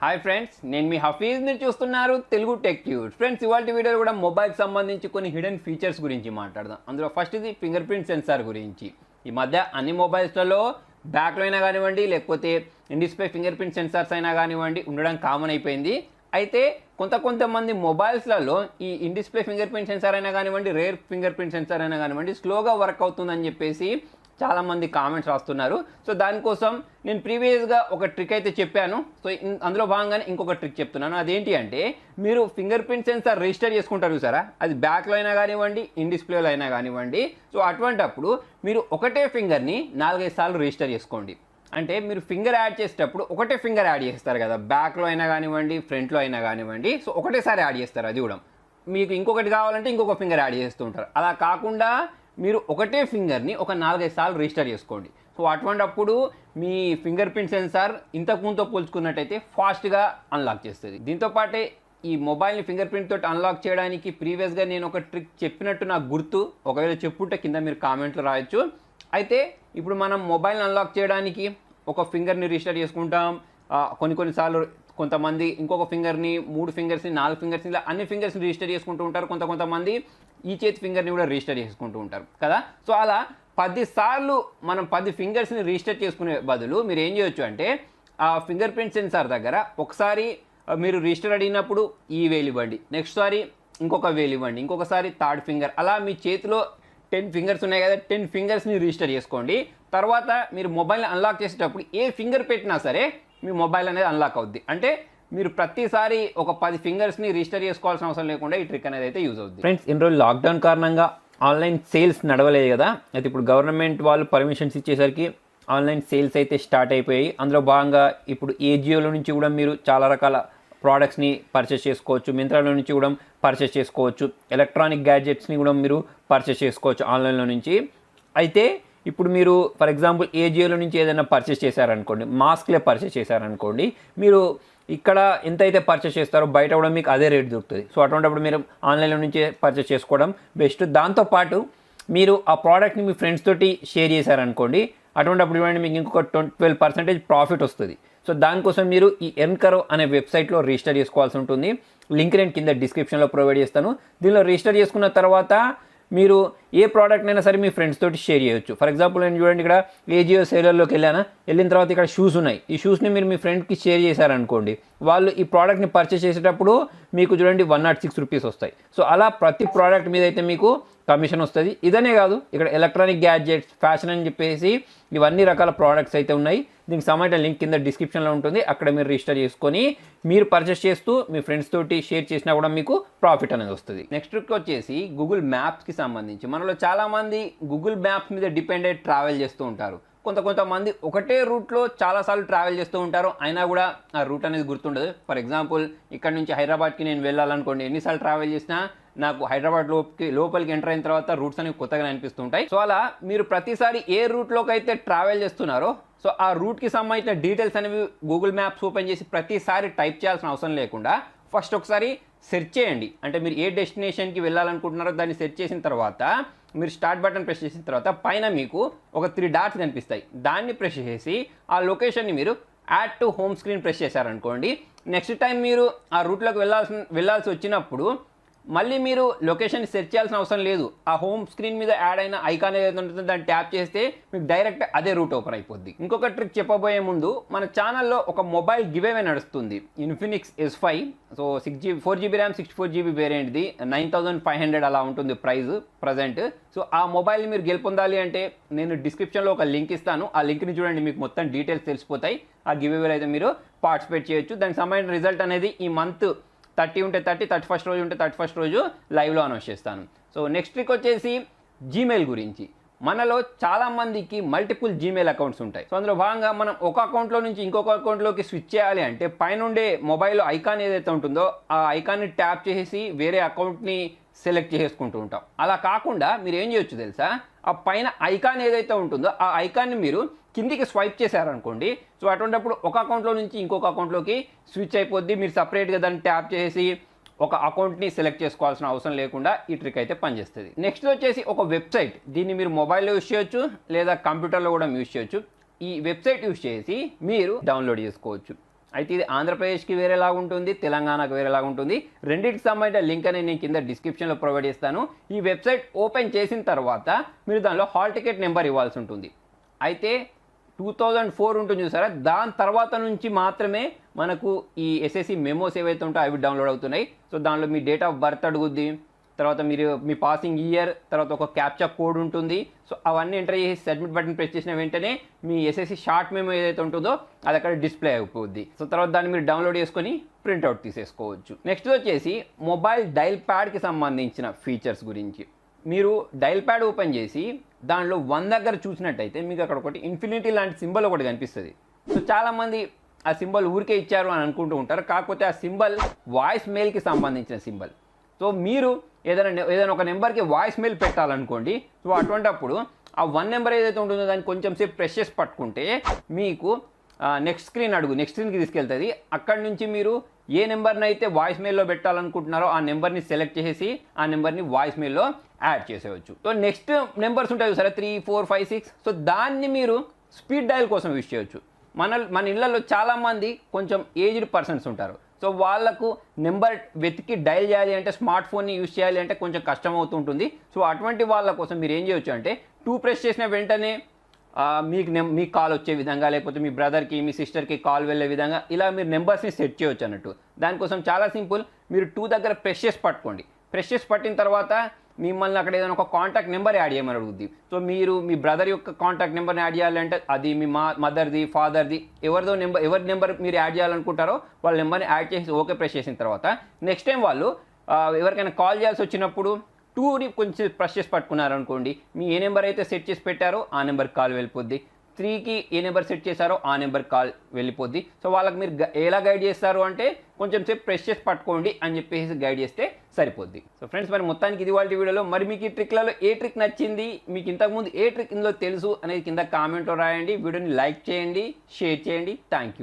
Hi friends, నేను మీ హఫీజ్. మీరు చూస్తున్నారు తెలుగు టెక్ ట్యూబ్. ఫ్రెండ్స్, ఇవాళ వీడియోలో కూడా మొబైల్కి సంబంధించి కొన్ని హిడెన్ ఫీచర్స్ గురించి మాట్లాడదాం. అందులో ఫస్ట్ ఇది ఫింగర్ ప్రింట్ సెన్సార్ గురించి. ఈ మధ్య అన్ని మొబైల్స్లలో బ్యాక్లో అయినా కానివ్వండి, లేకపోతే in display finger print sensors అయినా కానివ్వండి ఉండడం కామన్ అయిపోయింది. అయితే కొంతమంది మొబైల్స్లలో ఈ in display finger print censor అయినా కానివ్వండి, రేర్ ఫింగర్ ప్రింట్ సెన్సార్ అయినా కానివ్వండి స్లోగా వర్క్ అవుతుందని చెప్పేసి చాలామంది కామెంట్స్ రాస్తున్నారు. సో దానికోసం నేను ప్రీవియస్గా ఒక ట్రిక్ అయితే చెప్పాను. సో అందులో భాగంగానే ఇంకొక ట్రిక్ చెప్తున్నాను. అదేంటి అంటే, మీరు ఫింగర్ ప్రింట్ సెన్సార్ రిజిస్టర్ చేసుకుంటారు చూసారా, అది బ్యాక్లో అయినా కానివ్వండి, ఇన్ డిస్ప్లేలో అయినా కానివ్వండి. సో అటువంటప్పుడు మీరు ఒకటే ఫింగర్ని 4-5 సార్లు రిజిస్టర్ చేసుకోండి. అంటే మీరు ఫింగర్ యాడ్ చేసేటప్పుడు ఒకటే ఫింగర్ యాడ్ చేస్తారు కదా, బ్యాక్లో అయినా కానివ్వండి, ఫ్రంట్లో అయినా కానివ్వండి. సో ఒకటేసారి యాడ్ చేస్తారు. అది కూడా మీకు ఇంకొకటి కావాలంటే ఇంకొక ఫింగర్ యాడ్ చేస్తూ ఉంటారు. అలా కాకుండా మీరు ఒకటే ఫింగర్ని ఒక 4-5 సార్లు రిజిస్టర్ చేసుకోండి. సో అటువంటప్పుడు మీ ఫింగర్ ప్రింట్ సెన్సార్ ఇంతకుముందుతో పోల్చుకున్నట్టయితే ఫాస్ట్గా అన్లాక్ చేస్తుంది. దీంతోపాటే ఈ మొబైల్ని ఫింగర్ ప్రింట్ తోటి అన్లాక్ చేయడానికి ప్రీవియస్గా నేను ఒక ట్రిక్ చెప్పినట్టు నాకు గుర్తు. ఒకవేళ చెప్పుంటే కింద మీరు కామెంట్లు రాయొచ్చు. అయితే ఇప్పుడు మనం మొబైల్ని అన్లాక్ చేయడానికి ఒక ఫింగర్ని రిజిస్టర్ చేసుకుంటాం. కొన్నిసార్లు కొంతమంది ఇంకొక ఫింగర్ని, 3 ఫింగర్స్ని, 4 ఫింగర్స్ని, ఇలా అన్ని ఫింగర్స్ని రిజిస్టర్ చేసుకుంటూ ఉంటారు. కొంతమంది ఈ చేతి ఫింగర్ని కూడా రిజిస్టర్ చేసుకుంటూ ఉంటారు కదా. సో అలా 10 సార్లు మనం 10 ఫింగర్స్ని రిజిస్టర్ చేసుకునే బదులు మీరు ఏం చేయొచ్చు అంటే, ఆ ఫింగర్ ప్రింట్ సెన్సార్ దగ్గర ఒకసారి మీరు రిజిస్టర్ అడిగినప్పుడు ఈ వేలు ఇవ్వండి, నెక్స్ట్ సారి ఇంకొక వేలు ఇవ్వండి, ఇంకొకసారి థర్డ్ ఫింగర్, అలా మీ చేతిలో 10 ఫింగర్స్ ఉన్నాయి కదా, 10 ఫింగర్స్ని రిజిస్టర్ చేసుకోండి. తర్వాత మీరు మొబైల్ని అన్లాక్ చేసేటప్పుడు ఏ ఫింగర్ పెట్టినా సరే మీ మొబైల్ అనేది అన్లాక్ అవుద్ది. అంటే మీరు ప్రతిసారి ఒక 10 ఫింగర్స్ని రిజిస్టర్ చేసుకోవాల్సిన అవసరం లేకుండా ఈ ట్రిక్ అనేది అయితే యూజ్ అవుతుంది. ఫ్రెండ్స్, ఇన్ని రోజులు లాక్డౌన్ కారణంగా ఆన్లైన్ సేల్స్ నడవలేదు కదా. అయితే ఇప్పుడు గవర్నమెంట్ వాళ్ళు పర్మిషన్స్ ఇచ్చేసరికి ఆన్లైన్ సేల్స్ అయితే స్టార్ట్ అయిపోయాయి. అందులో భాగంగా ఇప్పుడు ఏజియోలో నుంచి కూడా మీరు చాలా రకాల ప్రోడక్ట్స్ని పర్చేస్ చేసుకోవచ్చు. మింత్రాలో నుంచి కూడా పర్చేస్ చేసుకోవచ్చు. ఎలక్ట్రానిక్ గ్యాడ్జెట్స్ని కూడా మీరు పర్చేస్ చేసుకోవచ్చు ఆన్లైన్లో నుంచి. అయితే ఇప్పుడు మీరు ఫర్ ఎగ్జాంపుల్ ఏజియోలో నుంచి ఏదైనా పర్చేస్ చేశారనుకోండి, మాస్క్లే పర్చేస్ చేశారనుకోండి, మీరు ఇక్కడ ఎంత అయితే పర్చేస్ చేస్తారో బయట కూడా మీకు అదే రేట్ దొరుకుతుంది. సో అటువంటిప్పుడు మీరు ఆన్లైన్లో నుంచే పర్చేస్ చేసుకోవడం బెస్ట్. దాంతోపాటు మీరు ఆ ప్రోడక్ట్ని మీ ఫ్రెండ్స్ తోటి షేర్ చేశారనుకోండి, అటువంటిప్పుడు చూడండి మీకు ఇంకొక 12% ప్రాఫిట్ వస్తుంది. సో దానికోసం మీరు ఈ ఎర్న్కరో అనే వెబ్సైట్లో రిజిస్టర్ చేసుకోవాల్సి ఉంటుంది. లింక్ నేను కింద డిస్క్రిప్షన్లో ప్రొవైడ్ చేస్తాను. దీనిలో రిజిస్టర్ చేసుకున్న తర్వాత మీరు ఏ ప్రోడక్ట్ అయినా సరే మీ ఫ్రెండ్స్ తోటి షేర్ చేయొచ్చు. ఫర్ ఎగ్జాంపుల్ నేను చూడండి, ఇక్కడ ఏజియో సేలర్లోకి వెళ్ళిన తర్వాత ఇక్కడ షూస్ ఉన్నాయి. ఈ షూస్ని మీరు మీ ఫ్రెండ్కి షేర్ చేశారనుకోండి, వాళ్ళు ఈ ప్రోడక్ట్ని పర్చేస్ చేసేటప్పుడు మీకు చూడండి 106 రూపీస్ వస్తాయి. సో అలా ప్రతి ప్రోడక్ట్ మీద అయితే మీకు కమిషన్ వస్తుంది. ఇదనే కాదు, ఇక్కడ ఎలక్ట్రానిక్ గ్యాడ్జెట్స్, ఫ్యాషన్ అని చెప్పేసి ఇవన్నీ రకాల ప్రోడక్ట్స్ అయితే ఉన్నాయి. దీనికి సంబంధించిన లింక్ కింద డిస్క్రిప్షన్లో ఉంటుంది. అక్కడ మీరు రిజిస్టర్ చేసుకొని మీరు పర్చేస్ చేస్తూ మీ ఫ్రెండ్స్ తోటి షేర్ చేసినా కూడా మీకు ప్రాఫిట్ అనేది వస్తుంది. నెక్స్ట్ ట్రిక్ వచ్చేసి గూగుల్ మ్యాప్స్కి సంబంధించి. మనలో చాలామంది గూగుల్ మ్యాప్స్ మీద డిపెండ్ అయ్యి ట్రావెల్ చేస్తూ ఉంటారు. కొంతమంది ఒకటే రూట్లో చాలాసార్లు ట్రావెల్ చేస్తూ ఉంటారు, అయినా కూడా ఆ రూట్ అనేది గుర్తుండదు. ఫర్ ఎగ్జాంపుల్ ఇక్కడ నుంచి హైదరాబాద్కి నేను వెళ్ళాలనుకోండి, ఎన్నిసార్లు ట్రావెల్ చేసినా నాకు హైదరాబాద్ లోపలికి ఎంటర్ అయిన తర్వాత రూట్స్ అనేవి కొత్తగా అనిపిస్తుంటాయి. సో అలా మీరు ప్రతిసారి ఏ రూట్లోకి అయితే ట్రావెల్ చేస్తున్నారో, సో ఆ రూట్కి సంబంధించిన డీటెయిల్స్ అనేవి గూగుల్ మ్యాప్స్ ఓపెన్ చేసి ప్రతిసారి టైప్ చేయాల్సిన అవసరం లేకుండా ఫస్ట్ ఒకసారి సెర్చ్ చేయండి. అంటే మీరు ఏ డెస్టినేషన్కి వెళ్ళాలనుకుంటున్నారో దాన్ని సెర్చ్ చేసిన తర్వాత మీరు స్టార్ట్ బటన్ ప్రెస్ చేసిన తర్వాత పైన మీకు ఒక 3 డాట్స్ కనిపిస్తాయి. దాన్ని ప్రెస్ చేసి ఆ లొకేషన్ని మీరు add to home screen press చేశారనుకోండి, నెక్స్ట్ టైం మీరు ఆ రూట్లోకి వెళ్ళాల్సి వచ్చినప్పుడు మళ్ళీ మీరు లొకేషన్ సెర్చ్ చేయాల్సిన అవసరం లేదు. ఆ హోమ్ స్క్రీన్ మీద యాడ్ అయిన ఐకాన్ ఏదైతే ఉంటుందో దాన్ని ట్యాప్ చేస్తే మీకు డైరెక్ట్ అదే రూట్ ఓపెన్ అయిపోద్ది. ఇంకొక ట్రిక్ చెప్పబోయే ముందు, మన ఛానల్లో ఒక మొబైల్ గివ్ అవే నడుస్తుంది. Infinix S5. So 4GB RAM 64GB వేరియంట్ది 9500 అలా ఉంటుంది ప్రైస్ ప్రజెంట్. సో ఆ మొబైల్ని మీరు గెలుపొందాలి అంటే నేను డిస్క్రిప్షన్లో ఒక లింక్ ఇస్తాను. ఆ లింక్ని చూడండి, మీకు మొత్తం డీటెయిల్స్ తెలిసిపోతాయి. ఆ గివ్ అవేలో అయితే మీరు పార్టిసిపేట్ చేయొచ్చు. దానికి సంబంధించిన రిజల్ట్ అనేది ఈ మంత్ 30 ఉంటే 31st రోజు ఉంటే 31st రోజు లైవ్లో అనౌన్స్ చేస్తాను. సో నెక్స్ట్ ట్రిక్ వచ్చేసి జీమెయిల్ గురించి. మనలో చాలామందికి మల్టిపుల్ జీమెయిల్ అకౌంట్స్ ఉంటాయి. సో అందులో భాగంగా మనం ఒక అకౌంట్లో నుంచి ఇంకొక అకౌంట్లోకి స్విచ్ చేయాలి అంటే పైనుండే మొబైల్ ఐకాన్ ఏదైతే ఉంటుందో ఆ ఐకాన్ని ట్యాప్ చేసి వేరే అకౌంట్ని సెలెక్ట్ చేసుకుంటూ ఉంటాం. అలా కాకుండా మీరు ఏం చేయొచ్చు తెలుసా, ఆ పైన ఐకాన్ ఏదైతే ఉంటుందో ఆ ఐకాన్ని మీరు కిందికి స్వైప్ చేశారనుకోండి, సో అటువంటిప్పుడు ఒక అకౌంట్లో నుంచి ఇంకొక అకౌంట్లోకి స్విచ్ అయిపోద్ది. మీరు సపరేట్గా దాన్ని ట్యాప్ చేసి ఒక అకౌంట్ని సెలెక్ట్ చేసుకోవాల్సిన అవసరం లేకుండా ఈ ట్రిక్ అయితే పనిచేస్తుంది. నెక్స్ట్ వచ్చేసి ఒక వెబ్సైట్. దీన్ని మీరు మొబైల్లో యూజ్ చేయొచ్చు లేదా కంప్యూటర్లో కూడా యూజ్ చేయొచ్చు. ఈ వెబ్సైట్ యూజ్ చేసి మీరు డౌన్లోడ్ చేసుకోవచ్చు. అయితే ఇది ఆంధ్రప్రదేశ్కి వేరేలాగా ఉంటుంది, తెలంగాణకు వేరేలాగా ఉంటుంది. రెండింటికి సంబంధించిన లింక్ అనేది నేను కింద డిస్క్రిప్షన్లో ప్రొవైడ్ చేస్తాను. ఈ వెబ్సైట్ ఓపెన్ చేసిన తర్వాత మీరు దానిలో హాల్ టికెట్ నెంబర్ ఇవ్వాల్సి ఉంటుంది. అయితే 2004 ఉంటుంది చూసారా, దాని తర్వాత నుంచి మాత్రమే మనకు ఈ ఎస్ఎస్సి మెమోస్ ఏవైతే ఉంటాయో అవి డౌన్లోడ్ అవుతున్నాయి. సో దానిలో మీ డేట్ ఆఫ్ బర్త్ అడుగుద్ది, తర్వాత మీరు మీ పాసింగ్ ఇయర్, తర్వాత ఒక క్యాప్చా కోడ్ ఉంటుంది. సో అవన్నీ ఎంటర్ చేసి సబ్మిట్ బటన్ ప్రెస్ చేసిన వెంటనే మీ ఎస్ఎస్సి షార్ట్ మెమో ఏదైతే ఉంటుందో అది అక్కడ డిస్ప్లే అయిపోద్ది. సో తర్వాత దాన్ని మీరు డౌన్లోడ్ చేసుకొని ప్రింట్అవుట్ తీసేసుకోవచ్చు. నెక్స్ట్ వచ్చేసి మొబైల్ డైల్ ప్యాడ్కి సంబంధించిన ఫీచర్స్ గురించి. మీరు డైల్ ప్యాడ్ ఓపెన్ చేసి దానిలో 1 దగ్గర చూసినట్టయితే మీకు అక్కడ ఒకటి ఇన్ఫినిటీ లాంటి సింబల్ ఒకటి కనిపిస్తుంది. సో చాలామంది ఆ సింబల్ ఊరికే ఇచ్చారు అని అనుకుంటూ ఉంటారు, కాకపోతే ఆ సింబల్ వాయిస్ మెయిల్కి సంబంధించిన సింబల్. సో మీరు ఏదైనా ఒక నెంబర్కి వాయిస్ మెయిల్ పెట్టాలనుకోండి. సో అటువంటప్పుడు ఆ 1 నెంబర్ ఏదైతే ఉంటుందో దాన్ని కొంచెం సేపు ప్రెస్ చేసి పట్టుకుంటే మీకు నెక్స్ట్ స్క్రీన్కి తీసుకెళ్తుంది. అక్కడి నుంచి మీరు ఏ నెంబర్ని అయితే వాయిస్ మెయిల్లో పెట్టాలనుకుంటున్నారో ఆ నెంబర్ని సెలెక్ట్ చేసి ఆ నెంబర్ని వాయిస్ మెయిల్లో యాడ్ చేసేయచ్చు. సో నెక్స్ట్ నెంబర్స్ ఉంటాయి సరే 3, 4, 5, 6. సో దాన్ని మీరు స్పీడ్ డయల్ కోసం యూజ్ చేయొచ్చు. మన ఇళ్లలో చాలామంది కొంచెం ఏజ్డ్ పర్సన్స్ ఉంటారు. సో వాళ్ళకు నెంబర్ వెతికి డయల్ చేయాలి అంటే స్మార్ట్ ఫోన్ని యూజ్ చేయాలి అంటే కొంచెం కష్టం అవుతుంటుంది. సో అటువంటి వాళ్ళ కోసం మీరు ఏం చేయొచ్చు అంటే 2 ప్రెస్ చేసిన వెంటనే మీకు కాల్ వచ్చే విధంగా, లేకపోతే మీ బ్రదర్కి మీ సిస్టర్కి కాల్ వెళ్ళే విధంగా ఇలా మీరు నెంబర్స్ని సెట్ చేయొచ్చు అన్నట్టు. దానికోసం చాలా సింపుల్, మీరు 2 దగ్గర ప్రెస్ చేసి పట్టుకోండి. ప్రెస్ చేసి పట్టిన తర్వాత మిమ్మల్ని అక్కడ ఏదైనా ఒక కాంటాక్ట్ నెంబర్ యాడ్ చేయమని అడుగుద్ది. సో మీరు మీ బ్రదర్ యొక్క కాంటాక్ట్ నెంబర్ని యాడ్ చేయాలంటే అది మీ మదర్ది, ఫాదర్ది, ఎవరి నెంబర్ మీరు యాడ్ చేయాలనుకుంటారో వాళ్ళ నెంబర్ని యాడ్ చేసి ఓకే ప్రెస్ చేసిన తర్వాత నెక్స్ట్ టైం వాళ్ళు ఎవరికైనా కాల్ చేయాల్సి వచ్చినప్పుడు 2ని కొంచెం ప్రెస్ చేసి పట్టుకున్నారనుకోండి, మీ ఏ నెంబర్ అయితే సెట్ చేసి పెట్టారో ఆ నెంబర్కి కాల్ వెళ్ళిపోద్ది. 3కి ఏ నెంబర్ సెట్ చేశారో ఆ నెంబర్ కాల్ వెళ్ళిపోద్ది. సో వాళ్ళకి మీరు ఎలా గైడ్ చేస్తారు అంటే కొంచెం సేపు ప్రెస్ చేసి పట్టుకోండి అని చెప్పేసి గైడ్ చేస్తే సరిపోద్ది. సో ఫ్రెండ్స్, మరి మొత్తానికి ఇది వాళ్ళ వీడియోలో. మరి మీకు ఈ ట్రిక్లలో ఏ ట్రిక్ నచ్చింది, మీకు ఇంతకుముందు ఏ ట్రిక్ ఇందులో తెలుసు అనేది కింద కామెంట్లో రాయండి. వీడియోని లైక్ చేయండి, షేర్ చేయండి. Thank you.